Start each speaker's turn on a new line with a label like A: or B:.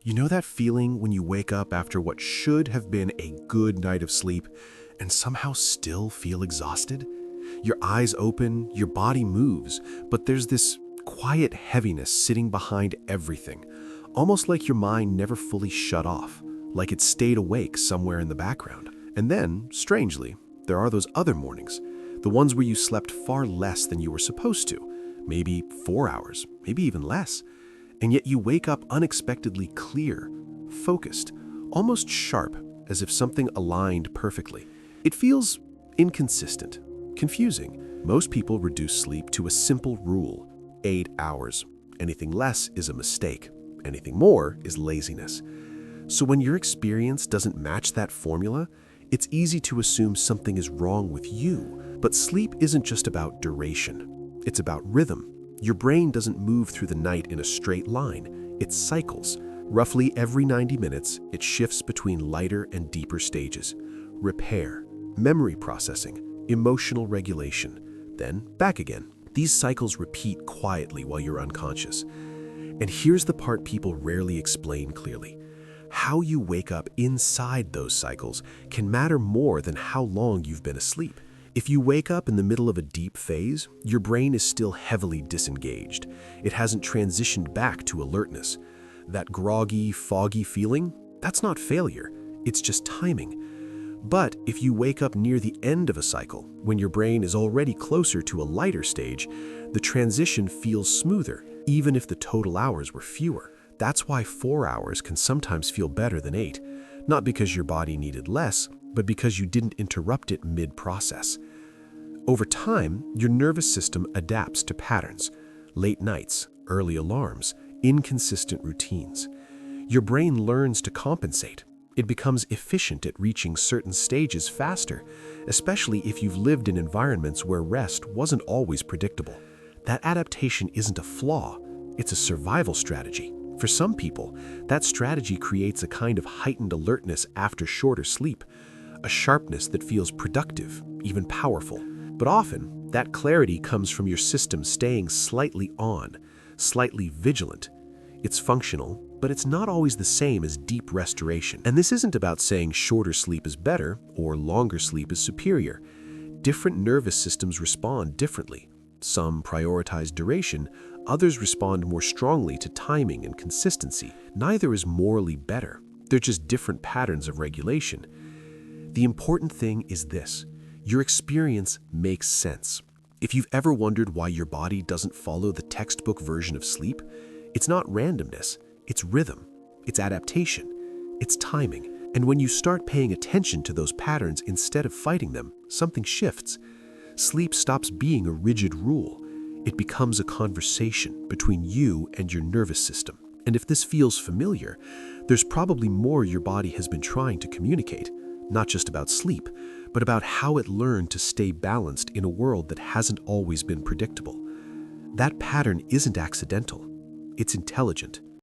A: You know that feeling when you wake up after what should have been a good night of sleep and somehow still feel exhausted? Your eyes open, your body moves, but there's this quiet heaviness sitting behind everything, almost like your mind never fully shut off, like it stayed awake somewhere in the background. And then, strangely, there are those other mornings, the ones where you slept far less than you were supposed to, maybe 4 hours, maybe even less. And yet you wake up unexpectedly clear, focused, almost sharp, as if something aligned perfectly. It feels inconsistent, confusing. Most people reduce sleep to a simple rule: 8 hours. Anything less is a mistake. Anything more is laziness. So when your experience doesn't match that formula, it's easy to assume something is wrong with you. But sleep isn't just about duration. It's about rhythm. Your brain doesn't move through the night in a straight line. It cycles. Roughly every 90 minutes, it shifts between lighter and deeper stages: repair, memory processing, emotional regulation, then back again. These cycles repeat quietly while you're unconscious. And here's the part people rarely explain clearly. How you wake up inside those cycles can matter more than how long you've been asleep. If you wake up in the middle of a deep phase, your brain is still heavily disengaged. It hasn't transitioned back to alertness. That groggy, foggy feeling, that's not failure, it's just timing. But if you wake up near the end of a cycle, when your brain is already closer to a lighter stage, the transition feels smoother, even if the total hours were fewer. That's why 4 hours can sometimes feel better than 8, not because your body needed less, but because you didn't interrupt it mid-process. Over time, your nervous system adapts to patterns: late nights, early alarms, inconsistent routines. Your brain learns to compensate. It becomes efficient at reaching certain stages faster, especially if you've lived in environments where rest wasn't always predictable. That adaptation isn't a flaw, it's a survival strategy. For some people, that strategy creates a kind of heightened alertness after shorter sleep, a sharpness that feels productive, even powerful. But often, that clarity comes from your system staying slightly on, slightly vigilant. It's functional, but it's not always the same as deep restoration. And this isn't about saying shorter sleep is better or longer sleep is superior. Different nervous systems respond differently. Some prioritize duration, others respond more strongly to timing and consistency. Neither is morally better. They're just different patterns of regulation. The important thing is this: your experience makes sense. If you've ever wondered why your body doesn't follow the textbook version of sleep, it's not randomness, it's rhythm, it's adaptation, it's timing. And when you start paying attention to those patterns instead of fighting them, something shifts. Sleep stops being a rigid rule. It becomes a conversation between you and your nervous system. And if this feels familiar, there's probably more your body has been trying to communicate, not just about sleep, but about how it learned to stay balanced in a world that hasn't always been predictable. That pattern isn't accidental. It's intelligent.